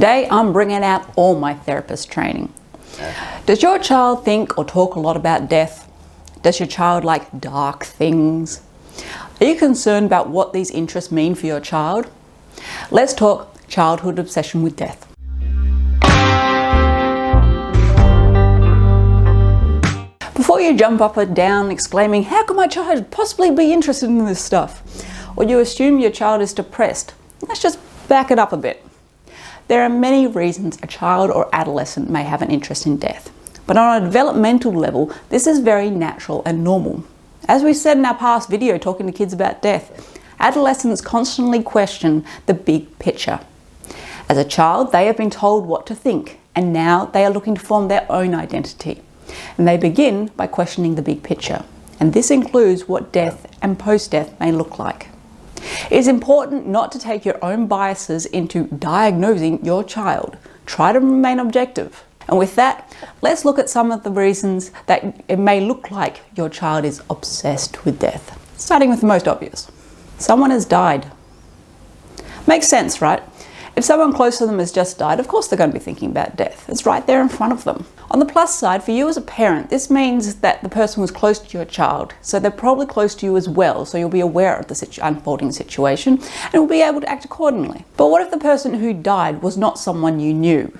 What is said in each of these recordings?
Today I'm bringing out all my therapist training. Does your child think or talk a lot about death? Does your child like dark things? Are you concerned about what these interests mean for your child? Let's talk childhood obsession with death. Before you jump up and down exclaiming, how could my child possibly be interested in this stuff? Or you assume your child is depressed, let's just back it up a bit. There are many reasons a child or adolescent may have an interest in death. But on a developmental level, this is very natural and normal. As we said in our past video talking to kids about death, adolescents constantly question the big picture. As a child, they have been told what to think, and now they are looking to form their own identity. And they begin by questioning the big picture. And this includes what death and post-death may look like. It is important not to take your own biases into diagnosing your child. Try to remain objective. And with that, let's look at some of the reasons that it may look like your child is obsessed with death. Starting with the most obvious. Someone has died. Makes sense, right? If someone close to them has just died, of course they're going to be thinking about death. It's right there in front of them. On the plus side, for you as a parent, this means that the person was close to your child, so they're probably close to you as well, so you'll be aware of the unfolding situation and will be able to act accordingly. But what if the person who died was not someone you knew?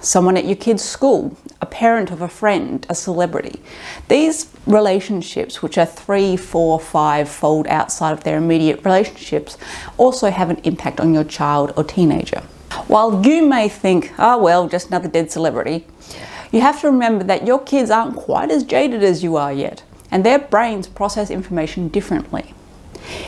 Someone at your kid's school, a parent of a friend, a celebrity. These relationships, which are 3, 4, 5-fold outside of their immediate relationships, also have an impact on your child or teenager. While you may think, oh well, just another dead celebrity, you have to remember that your kids aren't quite as jaded as you are yet, and their brains process information differently.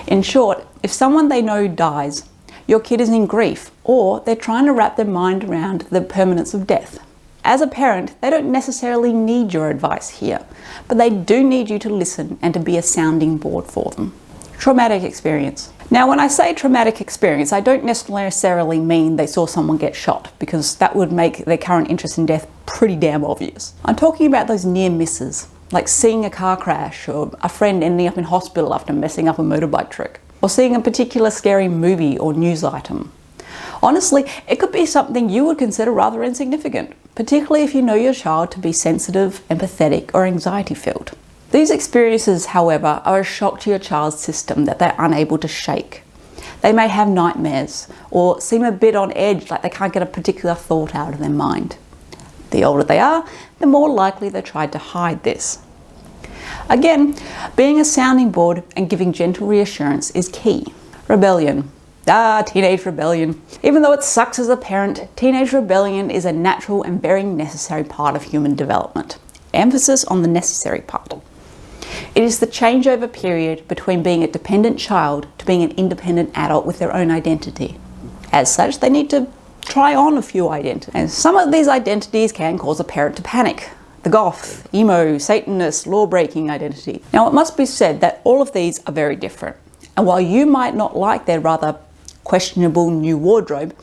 In short, if someone they know dies, your kid is in grief, or they're trying to wrap their mind around the permanence of death. As a parent, they don't necessarily need your advice here, but they do need you to listen and to be a sounding board for them. Traumatic experience. Now, when I say traumatic experience, I don't necessarily mean they saw someone get shot, because that would make their current interest in death pretty damn obvious. I'm talking about those near misses, like seeing a car crash or a friend ending up in hospital after messing up a motorbike trick, or seeing a particular scary movie or news item. Honestly, it could be something you would consider rather insignificant, particularly if you know your child to be sensitive, empathetic, or anxiety-filled. These experiences, however, are a shock to your child's system that they're unable to shake. They may have nightmares, or seem a bit on edge, like they can't get a particular thought out of their mind. The older they are, the more likely they try to hide this. Again, being a sounding board and giving gentle reassurance is key. Rebellion. Teenage rebellion. Even though it sucks as a parent, teenage rebellion is a natural and very necessary part of human development. Emphasis on the necessary part. It is the changeover period between being a dependent child to being an independent adult with their own identity. As such, they need to try on a few identities. And some of these identities can cause a parent to panic. The goth, emo, Satanist, law-breaking identity. Now, it must be said that all of these are very different. And while you might not like their rather questionable new wardrobe,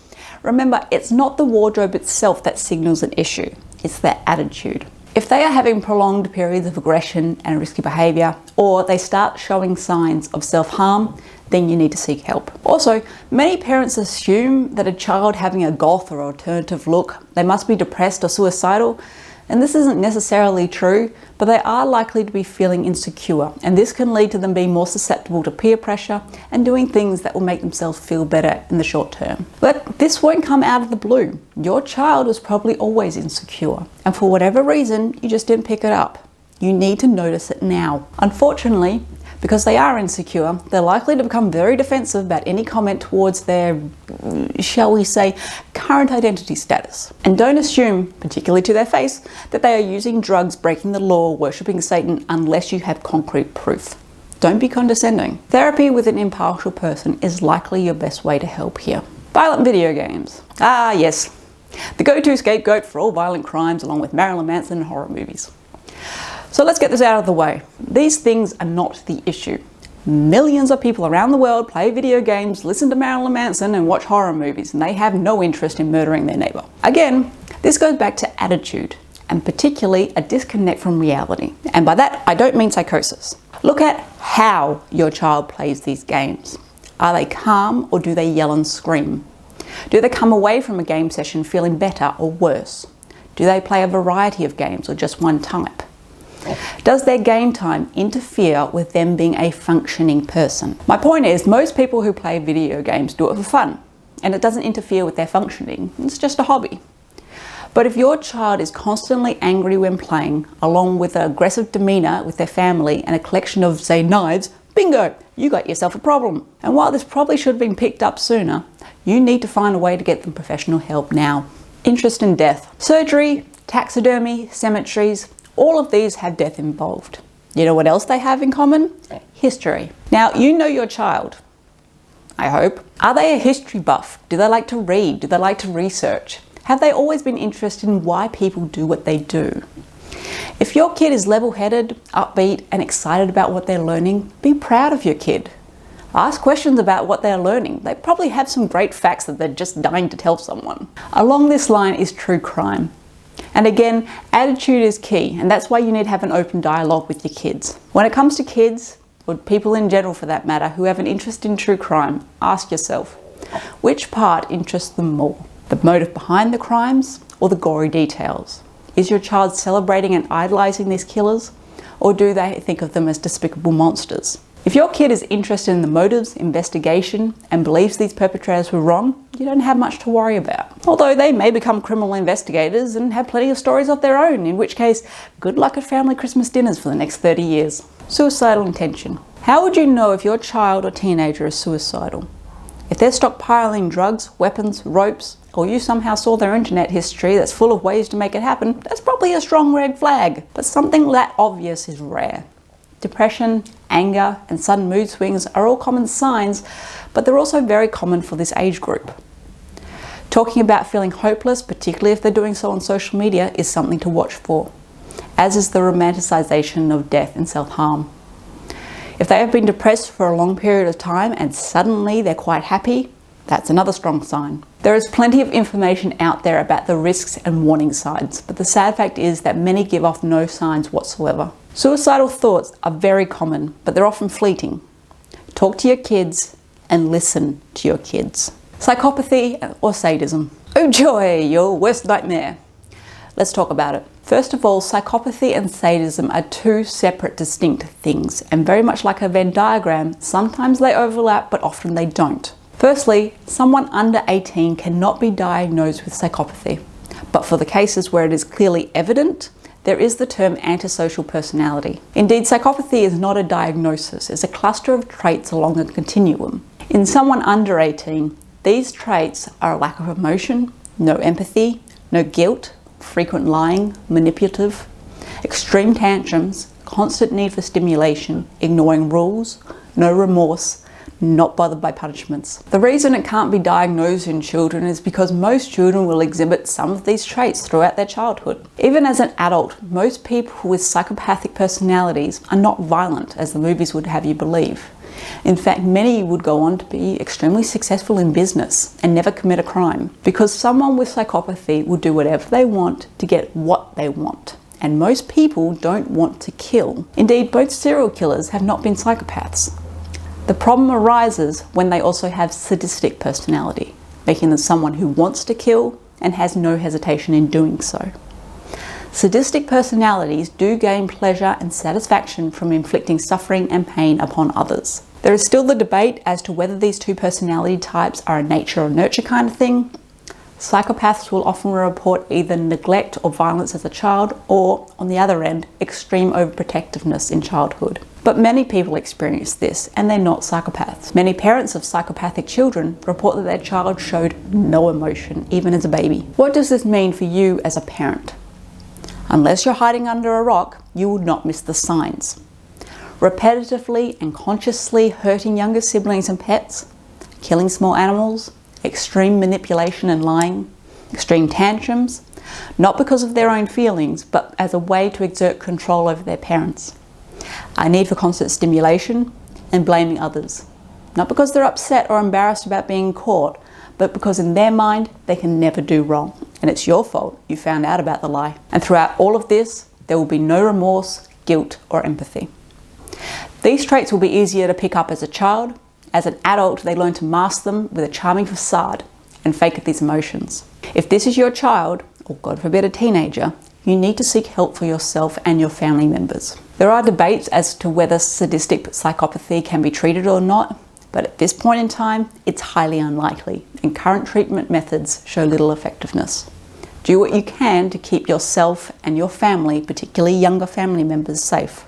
remember, it's not the wardrobe itself that signals an issue. It's their attitude. If they are having prolonged periods of aggression and risky behaviour, or they start showing signs of self-harm, then you need to seek help. Also, many parents assume that a child having a goth or alternative look, they must be depressed or suicidal. And this isn't necessarily true, but they are likely to be feeling insecure, and this can lead to them being more susceptible to peer pressure and doing things that will make themselves feel better in the short term. But this won't come out of the blue. Your child was probably always insecure, and for whatever reason, you just didn't pick it up. You need to notice it now. Unfortunately, because they are insecure, they're likely to become very defensive about any comment towards their, shall we say, current identity status. And don't assume, particularly to their face, that they are using drugs, breaking the law, worshipping Satan, unless you have concrete proof. Don't be condescending. Therapy with an impartial person is likely your best way to help here. Violent video games. Yes, the go-to scapegoat for all violent crimes, along with Marilyn Manson and horror movies. So let's get this out of the way. These things are not the issue. Millions of people around the world play video games, listen to Marilyn Manson, and watch horror movies, and they have no interest in murdering their neighbour. Again, this goes back to attitude, and particularly a disconnect from reality. And by that, I don't mean psychosis. Look at how your child plays these games. Are they calm, or do they yell and scream? Do they come away from a game session feeling better or worse? Do they play a variety of games or just one type? Does their game time interfere with them being a functioning person? My point is, most people who play video games do it for fun, and it doesn't interfere with their functioning. It's just a hobby. But if your child is constantly angry when playing, along with an aggressive demeanour with their family and a collection of, say, knives, bingo, you got yourself a problem. And while this probably should have been picked up sooner, you need to find a way to get them professional help now. Interest in death. Surgery, taxidermy, cemeteries, all of these have death involved. You know what else they have in common? History. Now, you know your child, I hope. Are they a history buff? Do they like to read? Do they like to research? Have they always been interested in why people do what they do? If your kid is level-headed, upbeat, and excited about what they're learning, be proud of your kid. Ask questions about what they're learning. They probably have some great facts that they're just dying to tell someone. Along this line is true crime. And again, attitude is key, and that's why you need to have an open dialogue with your kids. When it comes to kids, or people in general for that matter, who have an interest in true crime, ask yourself, which part interests them more? The motive behind the crimes or the gory details? Is your child celebrating and idolizing these killers, or do they think of them as despicable monsters? If your kid is interested in the motives, investigation, and believes these perpetrators were wrong, you don't have much to worry about. Although they may become criminal investigators and have plenty of stories of their own, in which case, good luck at family Christmas dinners for the next 30 years. Suicidal intention. How would you know if your child or teenager is suicidal? If they're stockpiling drugs, weapons, ropes, or you somehow saw their internet history that's full of ways to make it happen, that's probably a strong red flag. But something that obvious is rare. Depression, anger, and sudden mood swings are all common signs, but they're also very common for this age group. Talking about feeling hopeless, particularly if they're doing so on social media, is something to watch for, as is the romanticization of death and self-harm. If they have been depressed for a long period of time and suddenly they're quite happy, that's another strong sign. There is plenty of information out there about the risks and warning signs, but the sad fact is that many give off no signs whatsoever. Suicidal thoughts are very common, but they're often fleeting. Talk to your kids and listen to your kids. Psychopathy or sadism. Oh joy, your worst nightmare. Let's talk about it. First of all, psychopathy and sadism are two separate, distinct things, and very much like a Venn diagram, sometimes they overlap, but often they don't. Firstly, someone under 18 cannot be diagnosed with psychopathy, but for the cases where it is clearly evident, there is the term antisocial personality. Indeed, psychopathy is not a diagnosis, it's a cluster of traits along a continuum. In someone under 18, these traits are a lack of emotion, no empathy, no guilt, frequent lying, manipulative, extreme tantrums, constant need for stimulation, ignoring rules, no remorse, not bothered by punishments. The reason it can't be diagnosed in children is because most children will exhibit some of these traits throughout their childhood. Even as an adult, most people with psychopathic personalities are not violent, as the movies would have you believe. In fact, many would go on to be extremely successful in business and never commit a crime, because someone with psychopathy will do whatever they want to get what they want. And most people don't want to kill. Indeed, both serial killers have not been psychopaths. The problem arises when they also have sadistic personality, making them someone who wants to kill and has no hesitation in doing so. Sadistic personalities do gain pleasure and satisfaction from inflicting suffering and pain upon others. There is still the debate as to whether these two personality types are a nature or nurture kind of thing. Psychopaths will often report either neglect or violence as a child, or, on the other end, extreme overprotectiveness in childhood. But many people experience this, and they're not psychopaths. Many parents of psychopathic children report that their child showed no emotion, even as a baby. What does this mean for you as a parent? Unless you're hiding under a rock, you will not miss the signs. Repetitively and consciously hurting younger siblings and pets, killing small animals, extreme manipulation and lying, extreme tantrums, not because of their own feelings, but as a way to exert control over their parents. A need for constant stimulation and blaming others, not because they're upset or embarrassed about being caught, but because in their mind they can never do wrong, and it's your fault you found out about the lie. And throughout all of this, there will be no remorse, guilt, or empathy. These traits will be easier to pick up as a child. As an adult, they learn to mask them with a charming facade, and fake these emotions. If this is your child, or God forbid a teenager, you need to seek help for yourself and your family members. There are debates as to whether sadistic psychopathy can be treated or not, but at this point in time, it's highly unlikely, and current treatment methods show little effectiveness. Do what you can to keep yourself and your family, particularly younger family members, safe.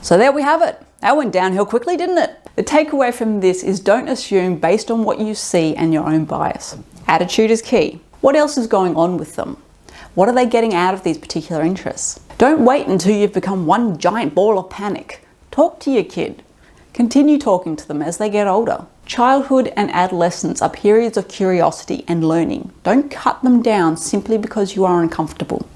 So there we have it. That went downhill quickly, didn't it? The takeaway from this is don't assume based on what you see and your own bias. Attitude is key. What else is going on with them? What are they getting out of these particular interests? Don't wait until you've become one giant ball of panic. Talk to your kid. Continue talking to them as they get older. Childhood and adolescence are periods of curiosity and learning. Don't cut them down simply because you are uncomfortable.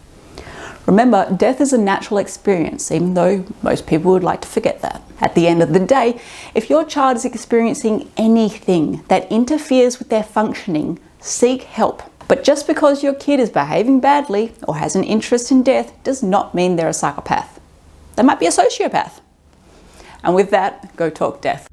Remember, death is a natural experience, even though most people would like to forget that. At the end of the day, if your child is experiencing anything that interferes with their functioning, seek help. But just because your kid is behaving badly or has an interest in death does not mean they're a psychopath. They might be a sociopath. And with that, go talk death.